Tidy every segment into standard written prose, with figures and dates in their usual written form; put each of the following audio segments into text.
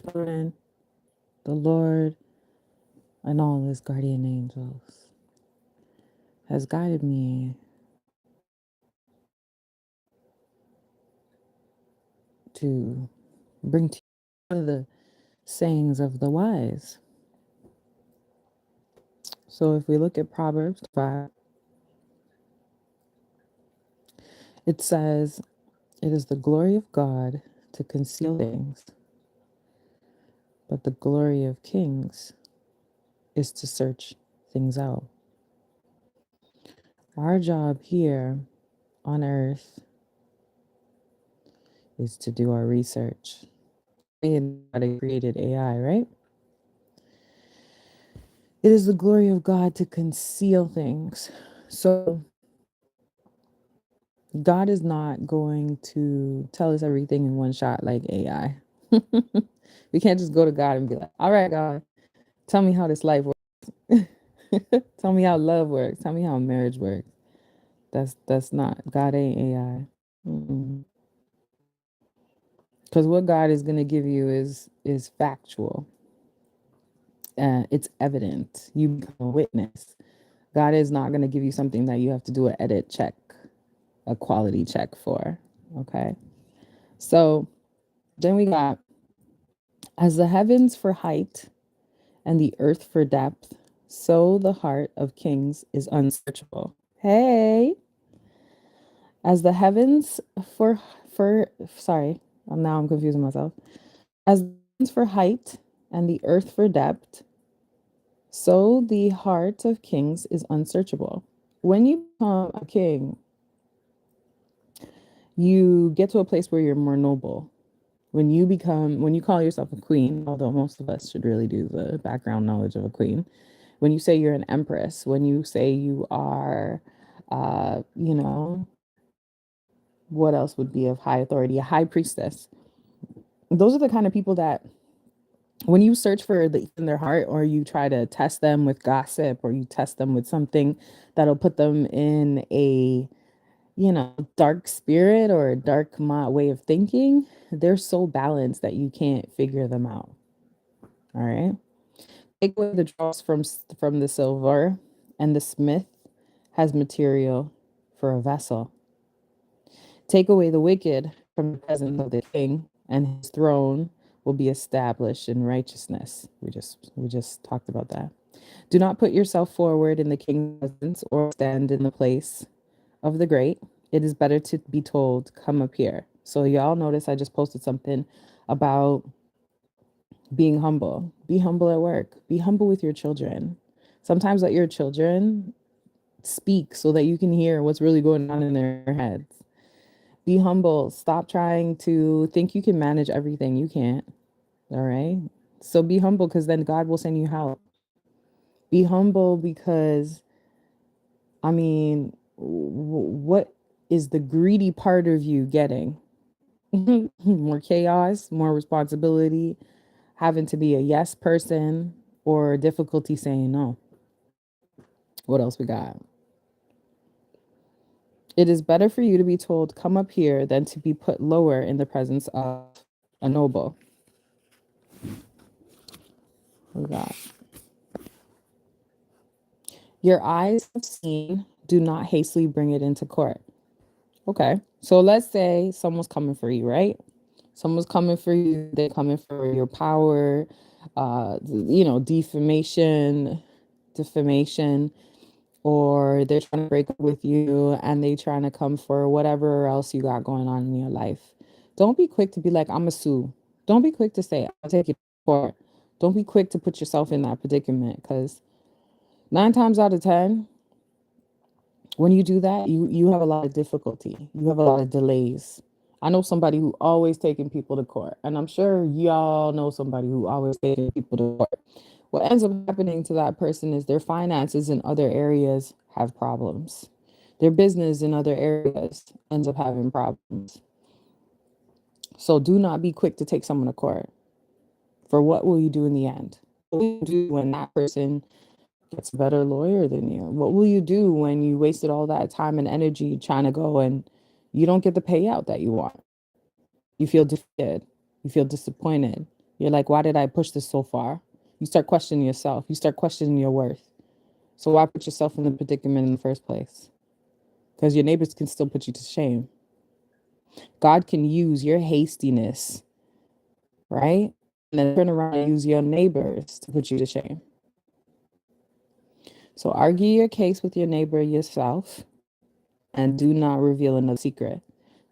children, the Lord, and all his guardian angels has guided me to bring to you one of the sayings of the wise. So if we look at Proverbs 5, it says, "It is the glory of God to conceal things, but the glory of kings is to search things out." Our job here on earth is to do our research. God created AI, right? It is the glory of God to conceal things. So God is not going to tell us everything in one shot like AI. We can't just go to God and be like, all right, God, tell me how this life works. Tell me how love works. Tell me how marriage works. That's not, God ain't AI. Because what God is going to give you is factual. It's evident. You become a witness. God is not going to give you something that you have to do an edit check, a quality check for. Okay. So then we got, as the heavens for height and the earth for depth, so the heart of kings is unsearchable. Hey, as the heavens for sorry, now I'm confusing myself. As the heavens for height and the earth for depth, so the heart of kings is unsearchable. When you become a king, you get to a place where you're more noble. When you call yourself a queen, although most of us should really do the background knowledge of a queen, when you say you're an empress, when you say you are, you know, what else would be of high authority? A high priestess. Those are the kind of people that when you search for in their heart, or you try to test them with gossip, or you test them with something that'll put them in a, dark spirit or a dark way of thinking, they're so balanced that you can't figure them out. All right. Take away the dross from the silver, and the smith has material for a vessel. Take away the wicked from the presence of the king, and his throne will be established in righteousness. We just talked about that. Do not put yourself forward in the king's presence, or stand in the place of the great. It is better to be told, come up here. So y'all notice I just posted something about being humble. Be humble at work. Be humble with your children. Sometimes let your children speak so that you can hear what's really going on in their heads. Be humble. Stop trying to think you can manage everything. You can't. All right. So be humble, because then God will send you help. Be humble because, I mean, what is the greedy part of you getting? More chaos, more responsibility, having to be a yes person, or difficulty saying no. What else we got? It is better for you to be told, come up here, than to be put lower in the presence of a noble. We got, your eyes have seen, do not hastily bring it into court. Okay. So let's say someone's coming for you, right? Someone's coming for you. They're coming for your power, defamation, or they're trying to break up with you, and they trying to come for whatever else you got going on in your life. Don't be quick to be like, I'm a sue. Don't be quick to say, I'll take it to court. Don't be quick to put yourself in that predicament, because 9 times out of 10, when you do that, you have a lot of difficulty. You have a lot of delays. I know somebody who always taking people to court, and I'm sure y'all know somebody who always taking people to court. What ends up happening to that person is their finances in other areas have problems. Their business in other areas ends up having problems. So do not be quick to take someone to court. For what will you do in the end? What will you do when that person gets a better lawyer than you? What will you do when you wasted all that time and energy trying to go and you don't get the payout that you want? You feel defeated. You feel disappointed. You're like, why did I push this so far? You start questioning yourself. You start questioning your worth. So why put yourself in the predicament in the first place? Because your neighbors can still put you to shame. God can use your hastiness, right? And then turn around and use your neighbors to put you to shame. So argue your case with your neighbor yourself and do not reveal another secret.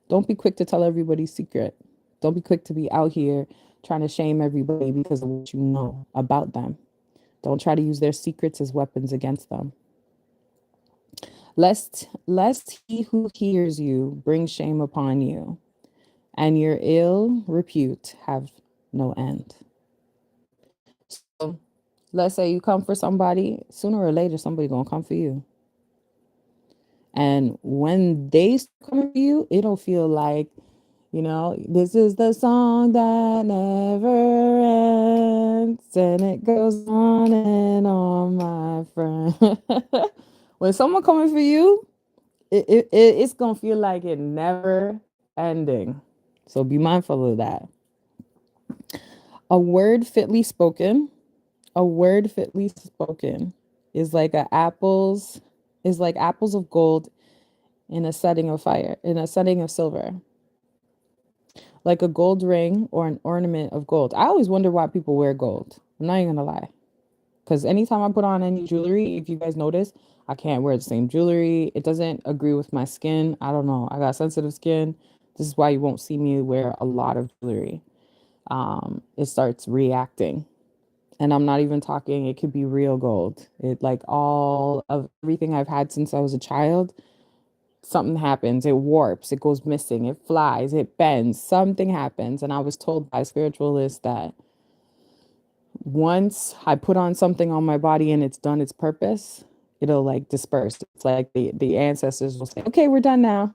Don't be quick to tell everybody's secret. Don't be quick to be out here trying to shame everybody because of what you know about them. Don't try to use their secrets as weapons against them. Lest he who hears you bring shame upon you, and your ill repute have no end. So let's say you come for somebody, sooner or later somebody gonna come for you. And when they come for you, it'll feel like, this is the song that never ends, and it goes on, my friend. When someone coming for you, it's gonna feel like it never ending. So be mindful of that. A word fitly spoken, a word fitly spoken is like apples of gold in a setting of fire, in a setting of silver. Like a gold ring or an ornament of gold. I always wonder why people wear gold. I'm not even gonna lie. Because anytime I put on any jewelry, if you guys notice, I can't wear the same jewelry. It doesn't agree with my skin. I don't know. I got sensitive skin. This is why you won't see me wear a lot of jewelry. It starts reacting. And I'm not even talking, it could be real gold. It like all of everything I've had since I was a child, something happens, it warps, it goes missing, it flies, it bends, something happens. And I was told by spiritualists that once I put on something on my body and it's done its purpose, it'll like disperse. It's like the ancestors will say, okay, we're done now.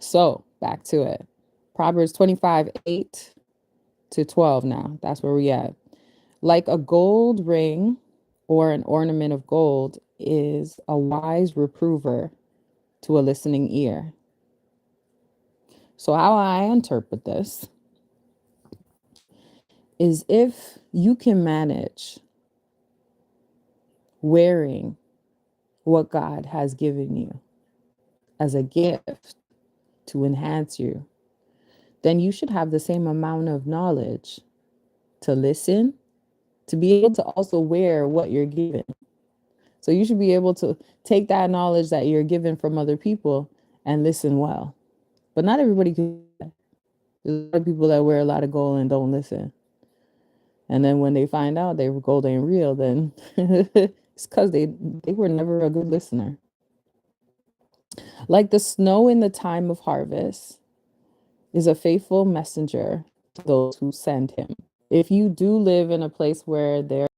So back to it. Proverbs 25:8-12 now. That's where we at. Like a gold ring or an ornament of gold is a wise reprover to a listening ear. So how I interpret this is if you can manage wearing what God has given you as a gift to enhance you, then you should have the same amount of knowledge to listen, to be able to also wear what you're given. So you should be able to take that knowledge that you're given from other people and listen well. But not everybody can. There's a lot of people that wear a lot of gold and don't listen. And then when they find out their gold ain't real, then it's because they were never a good listener. Like the snow in the time of harvest is a faithful messenger to those who send him. If you do live in a place where there's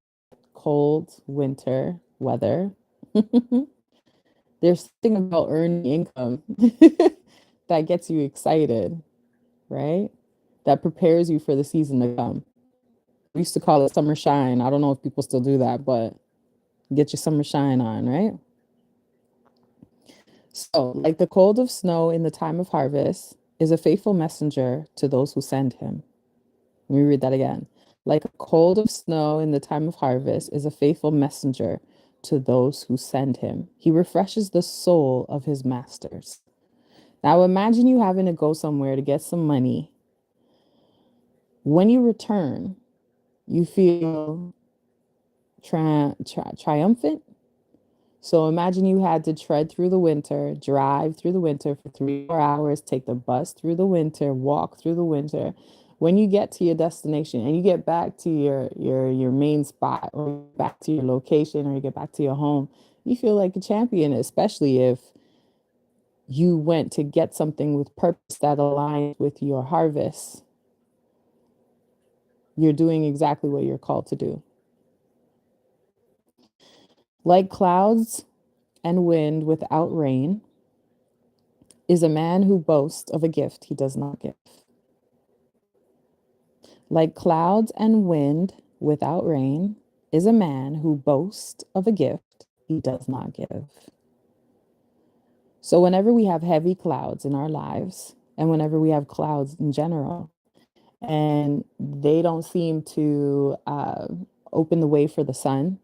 cold winter weather, there's something about earning income that gets you excited, right? That prepares you for the season to come. We used to call it summer shine. I don't know if people still do that, but get your summer shine on, right? So, like the cold of snow in the time of harvest is a faithful messenger to those who send him. Let me read that again. Like a cold of snow in the time of harvest is a faithful messenger to those who send him. He refreshes the soul of his masters. Now imagine you having to go somewhere to get some money. When you return, you feel triumphant. So imagine you had to tread through the winter, drive through the winter for 3 or 4 hours, take the bus through the winter, walk through the winter. When you get to your destination and you get back to your main spot or back to your location or you get back to your home, you feel like a champion, especially if you went to get something with purpose that aligns with your harvest. You're doing exactly what you're called to do. Like clouds and wind without rain is a man who boasts of a gift he does not give. Like clouds and wind without rain is a man who boasts of a gift he does not give. So whenever we have heavy clouds in our lives, and whenever we have clouds in general, and they don't seem to open the way for the sun,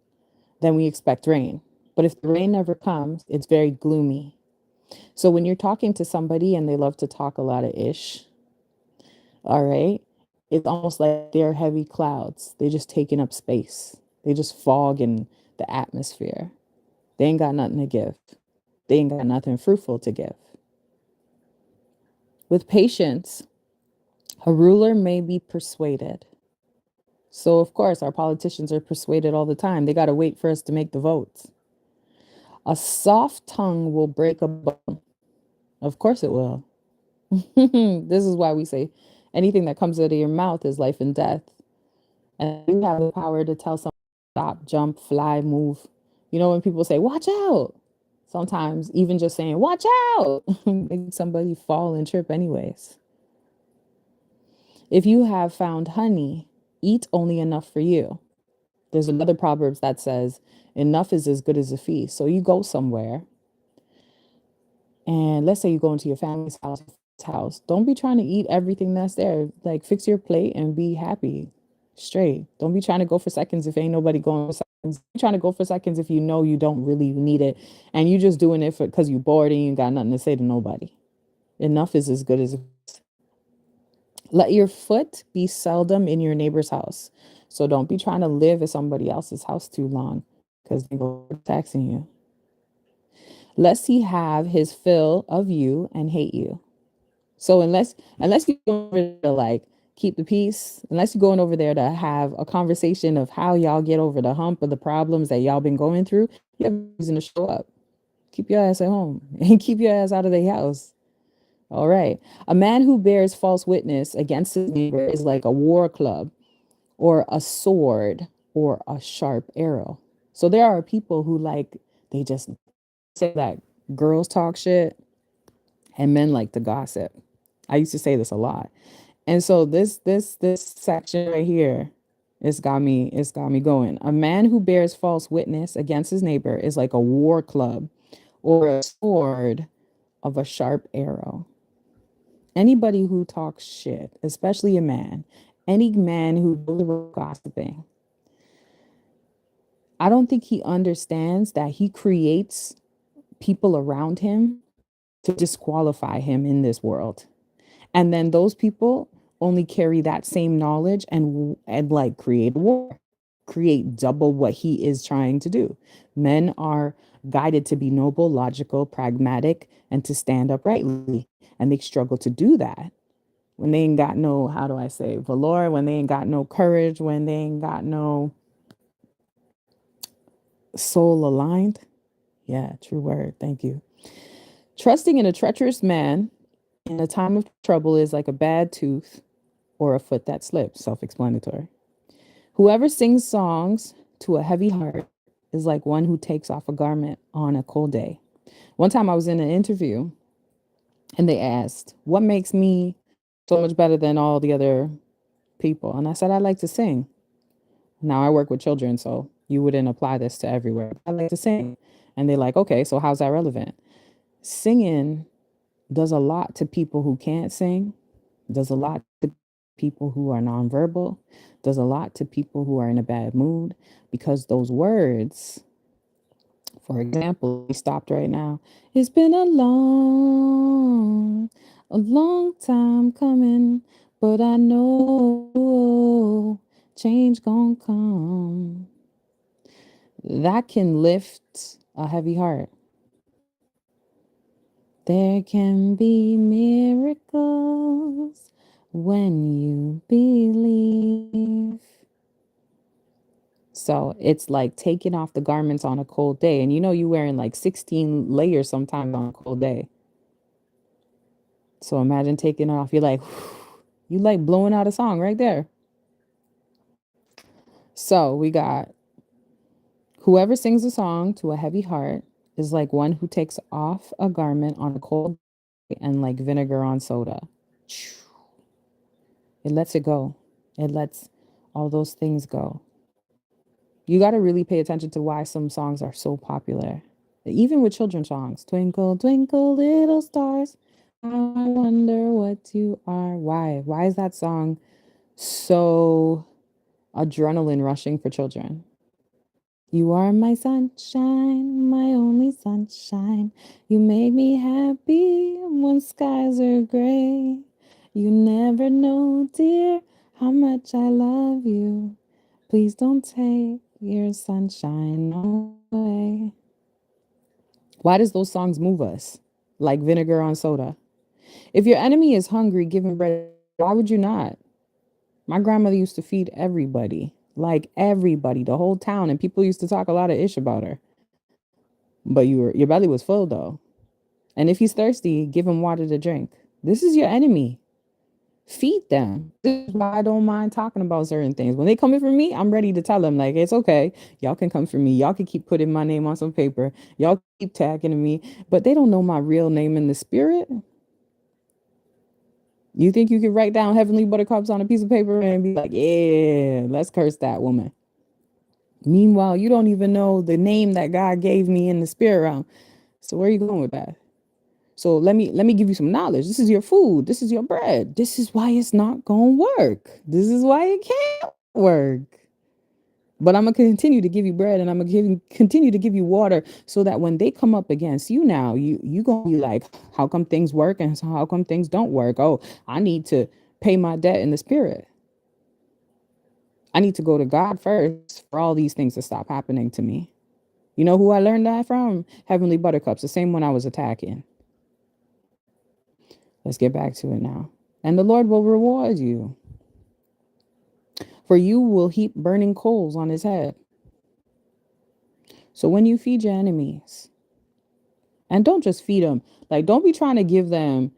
then we expect rain. But if the rain never comes, it's very gloomy. So when you're talking to somebody and they love to talk a lot of ish, all right, it's almost like they're heavy clouds. They're just taking up space. They just fog in the atmosphere. They ain't got nothing to give. They ain't got nothing fruitful to give. With patience, a ruler may be persuaded. So, of course, our politicians are persuaded all the time. They got to wait for us to make the votes. A soft tongue will break a bone. Of course, it will. This is why we say anything that comes out of your mouth is life and death. And you have the power to tell someone stop, jump, fly, move. You know, when people say, watch out, sometimes even just saying, watch out, makes somebody fall and trip, anyways. If you have found honey, eat only enough for you. There's another Proverbs that says, enough is as good as a feast. So you go somewhere, and let's say you go into your family's house. Don't be trying to eat everything that's there. Like, fix your plate and be happy. Straight. Don't be trying to go for seconds if ain't nobody going for seconds. Be trying to go for seconds if you know you don't really need it, and you just doing it for because you bored and you got nothing to say to nobody. Enough is as good as. Let your foot be seldom in your neighbor's house. So don't be trying to live at somebody else's house too long, because they go taxing you. Lest he have his fill of you and hate you. So unless you go over there to like keep the peace, unless you're going over there to have a conversation of how y'all get over the hump of the problems that y'all been going through, you have reason to show up. Keep your ass at home and keep your ass out of their house. All right. A man who bears false witness against his neighbor is like a war club or a sword or a sharp arrow. So there are people who like, they just say that girls talk shit and men like to gossip. I used to say this a lot. And so this section right here, it's got me going. A man who bears false witness against his neighbor is like a war club or a sword of a sharp arrow. Anybody who talks shit, especially a man, any man who goes around gossiping, I don't think he understands that he creates people around him to disqualify him in this world. And then those people only carry that same knowledge and like create war, create double what he is trying to do. Men are guided to be noble, logical, pragmatic, and to stand uprightly. And they struggle to do that when they ain't got no, how do I say, valor, when they ain't got no courage, when they ain't got no soul aligned. Yeah, true word. Thank you. Trusting in a treacherous man in a time of trouble is like a bad tooth or a foot that slips. Self explanatory. Whoever sings songs to a heavy heart is like one who takes off a garment on a cold day. One time I was in an interview and they asked, what makes me so much better than all the other people? And I said, I like to sing. Now I work with children, so you wouldn't apply this to everywhere. I like to sing. And they're like, okay, so how's that relevant? Singing does a lot to people who can't sing, does a lot to people who are nonverbal, does a lot to people who are in a bad mood, because those words, for example, we stopped right now. It's been a long time coming, but I know change gonna come. That can lift a heavy heart. There can be miracles when you believe. So it's like taking off the garments on a cold day. And you know, you're wearing like 16 layers sometimes on a cold day. So imagine taking it off. You're like, you like blowing out a song right there. So we got whoever sings a song to a heavy heart is like one who takes off a garment on a cold day and like vinegar on soda. It lets it go. It lets all those things go. You got to really pay attention to why some songs are so popular. Even with children's songs. Twinkle, twinkle, little stars. I wonder what you are. Why? Why is that song so adrenaline rushing for children. You are my sunshine, my only sunshine. You make me happy when skies are gray. You never know, dear, how much I love you. Please don't take your sunshine away. Why does those songs move us? Like vinegar on soda. If your enemy is hungry, give him bread. Why would you not? My grandmother used to feed everybody, like everybody, the whole town, and people used to talk a lot of ish about her. But your belly was full though. And if he's thirsty, give him water to drink. This is your enemy. Feed them. This is why I don't mind talking about certain things. When they come in for me, I'm ready to tell them, like, it's okay. Y'all can come for me. Y'all can keep putting my name on some paper. Y'all keep tagging me. But they don't know my real name in the spirit. You think you can write down Heavenly Buttercups on a piece of paper and be like, yeah, let's curse that woman. Meanwhile, you don't even know the name that God gave me in the spirit realm. So where are you going with that? So let me give you some knowledge. This is your food. This is your bread. This is why it's not gonna work. This is why it can't work. But I'm gonna continue to give you bread, and I'm gonna continue to give you water, so that when they come up against you now, you gonna be like, how come things work and so how come things don't work? Oh, I need to pay my debt in the spirit. I need to go to God first for all these things to stop happening to me. You know who I learned that from? Heavenly Buttercups, the same one I was attacking. Let's get back to it now. And the Lord will reward you, for you will heap burning coals on his head. So when you feed your enemies, and don't just feed them, like don't be trying to give them,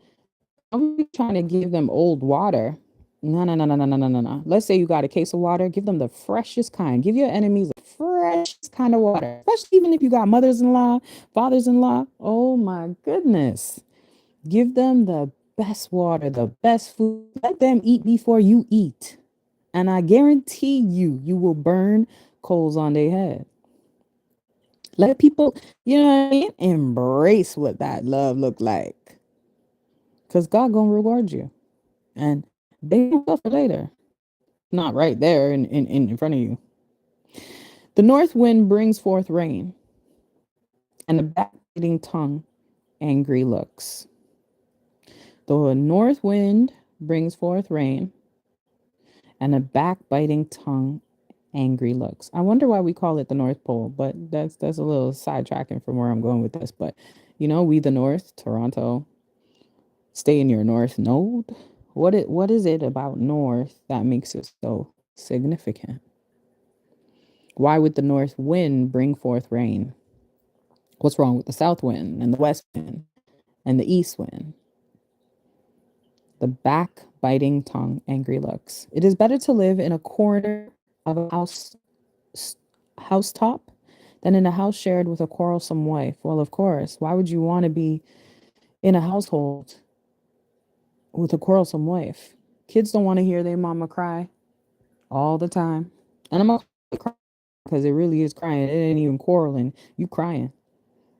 don't be trying to give them old water. No, no, no, no, no, no, no, no, no. Let's say you got a case of water, give them the freshest kind. Give your enemies the freshest kind of water, especially even if you got mothers-in-law, fathers-in-law. Oh my goodness. Give them the best water, the best food. Let them eat before you eat. And I guarantee you, you will burn coals on their head. Let people, you know what I mean? Embrace what that love look like. Because God gonna reward you. And they will suffer later. Not right there in front of you. The north wind brings forth rain, and the backbiting tongue angry looks. The north wind brings forth rain, and a backbiting tongue angry looks. I wonder why we call it the North Pole, but that's a little sidetracking from where I'm going with this. But you know, we the North, Toronto, stay in your North node. What is it about North that makes it so significant? Why would the north wind bring forth rain? What's wrong with the south wind and the west wind and the east wind? The backbiting tongue angry looks. It is better to live in a corner of a housetop than in a house shared with a quarrelsome wife. Well, of course. Why would you want to be in a household with a quarrelsome wife? Kids don't want to hear their mama cry all the time. And I'm not crying because it really is crying. It ain't even quarreling. You crying.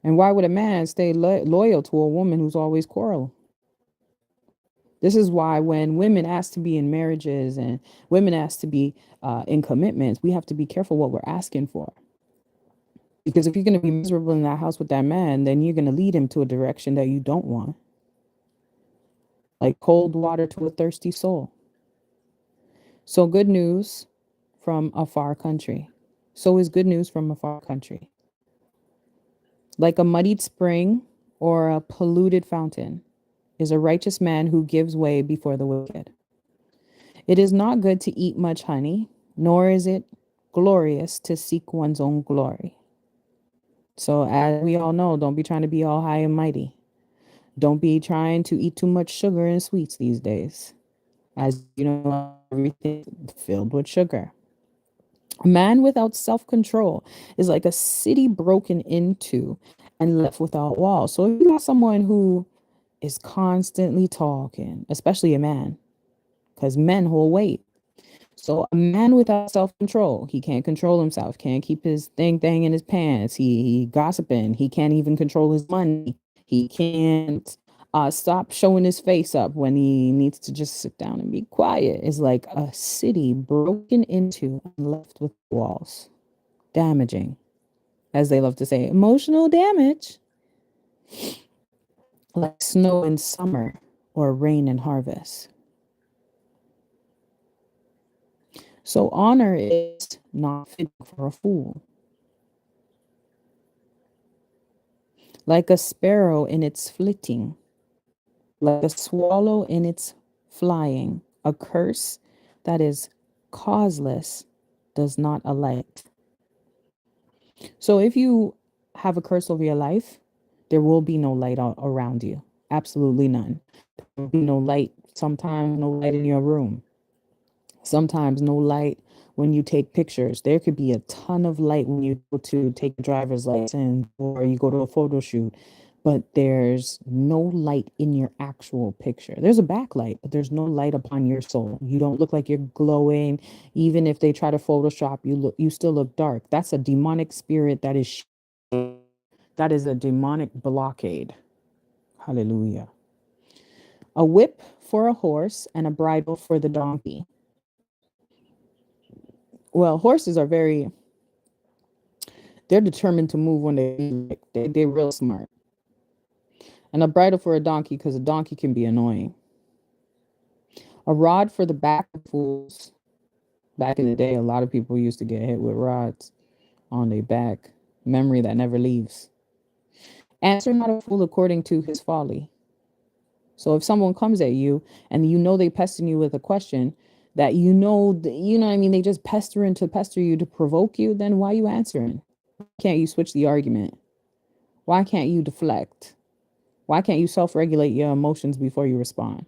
And why would a man stay loyal to a woman who's always quarreling? This is why when women ask to be in marriages and women ask to be in commitments, we have to be careful what we're asking for. Because if you're going to be miserable in that house with that man, then you're going to lead him to a direction that you don't want. Like cold water to a thirsty soul. So good news from a far country. So is good news from a far country. Like a muddied spring or a polluted fountain is a righteous man who gives way before the wicked. It is not good to eat much honey, nor is it glorious to seek one's own glory. So as we all know, don't be trying to be all high and mighty. Don't be trying to eat too much sugar and sweets these days. As you know, everything filled with sugar. A man without self-control is like a city broken into and left without walls. So if you got someone who is constantly talking, especially a man, because men hold weight. So a man without self-control, he can't control himself, can't keep his thing in his pants. He gossiping. He can't even control his money. He can't Stop showing his face up when he needs to just sit down and be quiet. Is like a city broken into and left with walls. Damaging, as they love to say, emotional damage, like snow in summer or rain in harvest. So honor is not fitting for a fool. Like a sparrow in its flitting, like a swallow in its flying, a curse that is causeless does not alight. So if you have a curse over your life, there will be no light around you. Absolutely none. There will be no light. Sometimes no light in your room. Sometimes no light when you take pictures. There could be a ton of light when you go to take a driver's license or you go to a photo shoot, but there's no light in your actual picture. There's a backlight, but there's no light upon your soul. You don't look like you're glowing. Even if they try to Photoshop you still look dark. That's a demonic spirit that is a demonic blockade. Hallelujah. A whip for a horse and a bridle for the donkey. Well, horses are they're determined to move when they're real smart. And a bridle for a donkey because a donkey can be annoying. A rod for the back of fools. Back in the day, a lot of people used to get hit with rods on their back. Memory that never leaves. Answer not a fool according to his folly. So if someone comes at you and you know they pestering you with a question that you know what I mean, they just pester you to provoke you, then why are you answering? Why can't you switch the argument? Why can't you deflect? Why can't you self-regulate your emotions before you respond?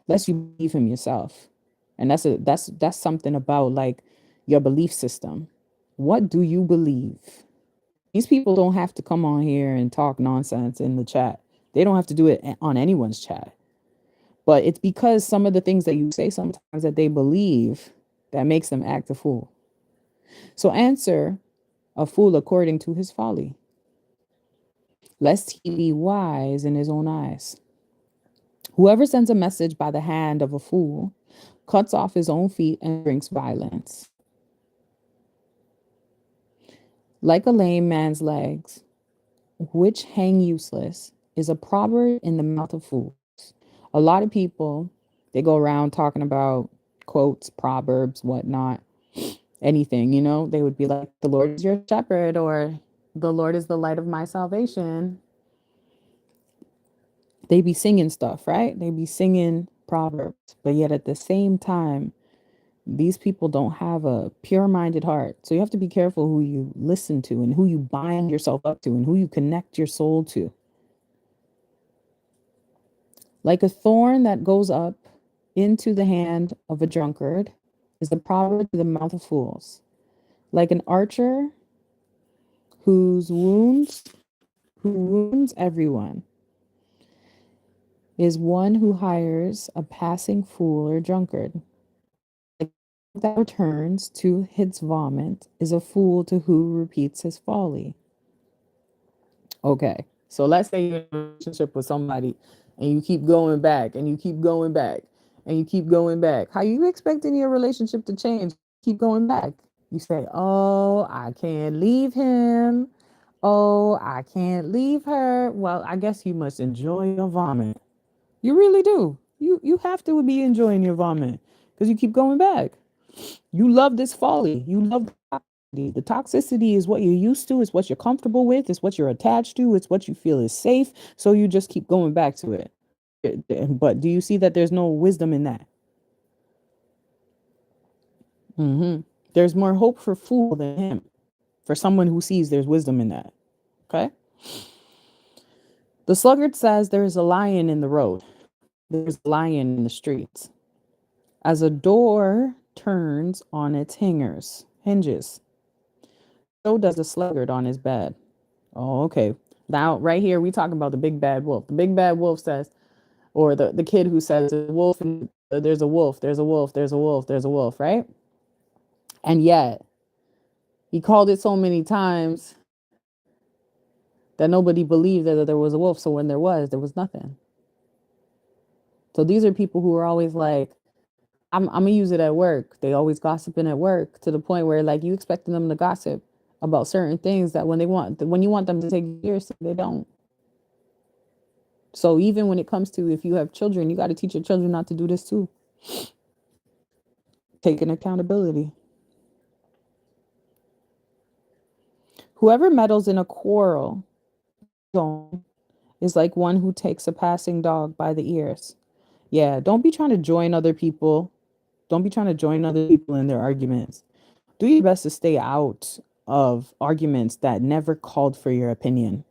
Lest you believe him yourself. And that's something about like your belief system. What do you believe? These people don't have to come on here and talk nonsense in the chat. They don't have to do it on anyone's chat. But it's because some of the things that you say sometimes that they believe that makes them act a fool. So answer a fool according to his folly, lest he be wise in his own eyes. Whoever sends a message by the hand of a fool cuts off his own feet and drinks violence. Like a lame man's legs, which hang useless, is a proverb in the mouth of fools. A lot of people, they go around talking about quotes, proverbs, whatnot, anything, they would be like, the Lord is your shepherd, or the Lord is the light of my salvation. They be singing stuff, right? They be singing proverbs, but yet at the same time, these people don't have a pure-minded heart. So you have to be careful who you listen to and who you bind yourself up to and who you connect your soul to. Like a thorn that goes up into the hand of a drunkard is the proverb to the mouth of fools. Like an archer who wounds everyone is one who hires a passing fool or drunkard. Like that returns to his vomit is a fool to who repeats his folly. Okay, so let's say you're in a relationship with somebody and you keep going back and you keep going back and you keep going back. How you expecting your relationship to change? Keep going back. You say, oh, I can't leave him. Oh, I can't leave her. Well, I guess you must enjoy your vomit. You really do. You have to be enjoying your vomit because you keep going back. You love this folly. You love the toxicity is what you're used to. It's what you're comfortable with. It's what you're attached to. It's what you feel is safe. So you just keep going back to it. But do you see that there's no wisdom in that? There's more hope for fool than him. For someone who sees there's wisdom in that. Okay. The sluggard says there is a lion in the road. There's a lion in the streets. As a door turns on its hinges, so does a sluggard on his bed. Oh, okay. Now, right here, we talking about the big bad wolf. The big bad wolf says, or the kid who says, there's a wolf, there's a wolf, there's a wolf, there's a wolf, right? And yet, he called it so many times that nobody believed that there was a wolf. So when there was nothing. So these are people who are always like, I'm gonna use it at work. They always gossiping at work to the point where like you expecting them to gossip about certain things that when you want them to take it seriously, they don't. So even when it comes to if you have children, you got to teach your children not to do this too. Taking accountability. Whoever meddles in a quarrel is like one who takes a passing dog by the ears. Yeah, don't be trying to join other people. Don't be trying to join other people in their arguments. Do your best to stay out of arguments that never called for your opinion.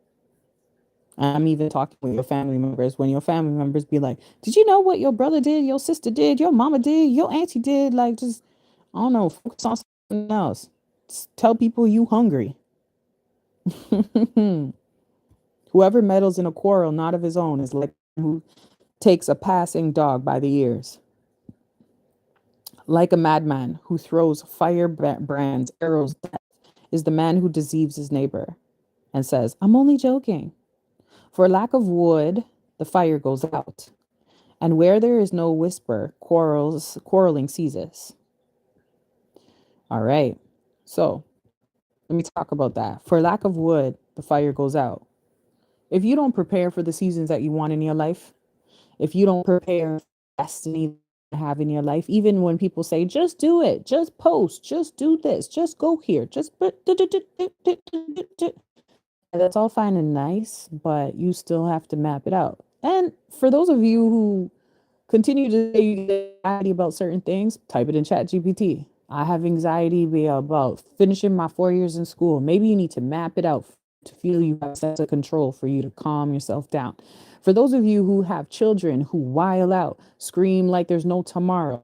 I'm even talking with your family members when your family members be like, "Did you know what your brother did, your sister did, your mama did, your auntie did?" Like, just, I don't know, focus on something else. Just tell people you hungry. Whoever meddles in a quarrel not of his own is like who takes a passing dog by the ears. Like a madman who throws brands, arrows, is the man who deceives his neighbor and says, "I'm only joking." For lack of wood, the fire goes out. And where there is no whisper, quarreling ceases. All right. So let me talk about that. For lack of wood, the fire goes out. If you don't prepare for the seasons that you want in your life, if you don't prepare for destiny to have in your life, even when people say, just do it, just post, just do this, just go here, just that's all fine and nice, but you still have to map it out. And for those of you who continue to say you get anxiety about certain things, type it in Chat GPT. I have anxiety about finishing my 4 years in school. Maybe you need to map it out to feel you have a sense of control for you to calm yourself down. For those of you who have children who while out, scream like there's no tomorrow,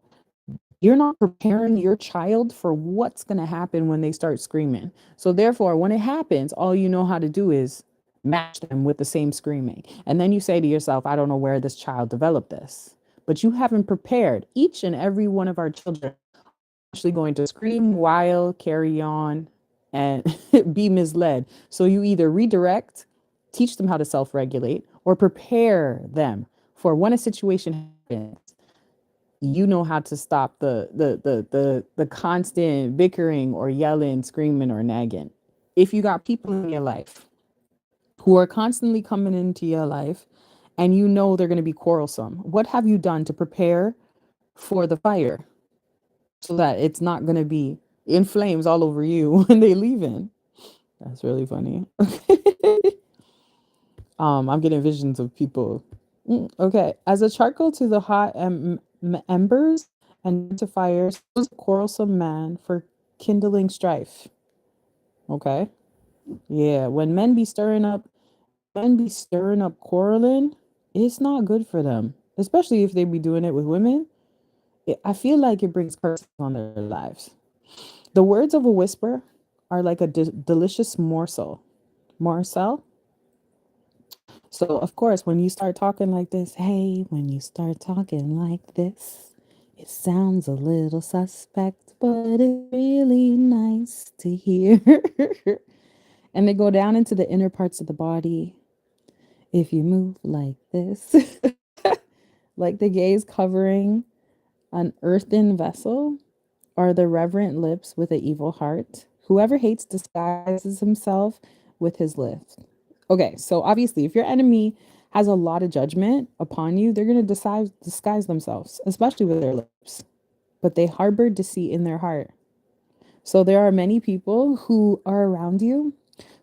you're not preparing your child for what's going to happen when they start screaming. So therefore, when it happens, all you know how to do is match them with the same screaming. And then you say to yourself, I don't know where this child developed this. But you haven't prepared. Each and every one of our children actually going to scream, while, carry on, and be misled. So you either redirect, teach them how to self-regulate, or prepare them for when a situation happens. You know how to stop the constant bickering or yelling, screaming, or nagging. If you got people in your life who are constantly coming into your life and you know they're going to be quarrelsome, what have you done to prepare for the fire so that it's not going to be in flames all over you when they leave in? That's really funny. I'm getting visions of people. Okay, as a charcoal to the hot embers and to fires, was a quarrelsome man for kindling strife. Okay, yeah. When men be stirring up quarreling, it's not good for them, especially if they be doing it with women. I feel like it brings curses on their lives. The words of a whisper are like a delicious morsel. So, of course, when you start talking like this, hey, when you start talking like this, it sounds a little suspect, but it's really nice to hear. And they go down into the inner parts of the body. If you move like this, like the gaze covering an earthen vessel, or the reverent lips with an evil heart. Whoever hates disguises himself with his lips. Okay, so obviously, if your enemy has a lot of judgment upon you, they're going to disguise themselves, especially with their lips. But they harbor deceit in their heart. So there are many people who are around you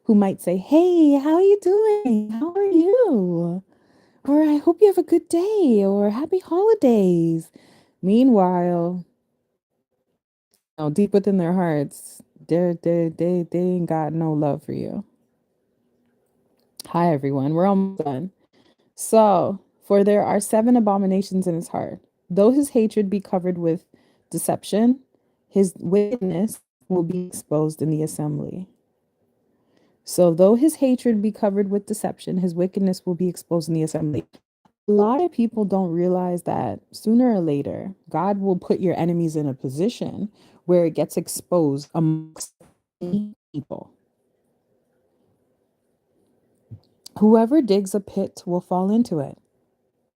who might say, "Hey, how are you doing? How are you?" Or "I hope you have a good day," or "Happy holidays." Meanwhile, deep within their hearts, they ain't got no love for you. Hi, everyone. We're almost done. So, for there are 7 abominations in his heart. Though his hatred be covered with deception, his wickedness will be exposed in the assembly. So, though his hatred be covered with deception, his wickedness will be exposed in the assembly. A lot of people don't realize that sooner or later, God will put your enemies in a position where it gets exposed amongst people. Whoever digs a pit will fall into it.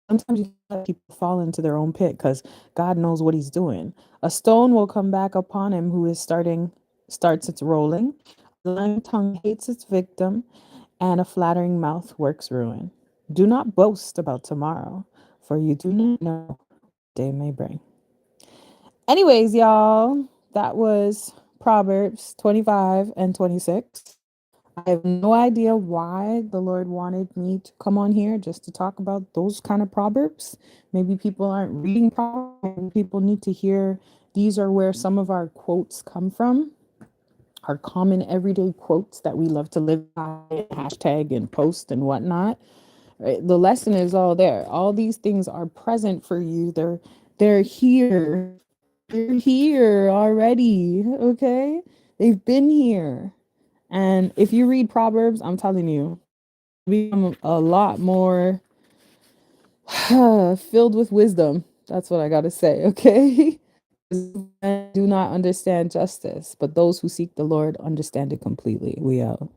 Sometimes you let people fall into their own pit because God knows what he's doing. A stone will come back upon him who is starts its rolling. A lying tongue hates its victim, and a flattering mouth works ruin. Do not boast about tomorrow, for you do not know what day may bring. Anyways, y'all, that was Proverbs 25 and 26. I have no idea why the Lord wanted me to come on here just to talk about those kind of proverbs. Maybe people aren't reading proverbs. Maybe people need to hear these are where some of our quotes come from, our common everyday quotes that we love to live by, hashtag and post and whatnot. Right? The lesson is all there. All these things are present for you. They're here. They're here already. Okay, they've been here. And if you read Proverbs, I'm telling you, become a lot more filled with wisdom. That's what I got to say, okay? Do not understand justice, but those who seek the Lord understand it completely. We out.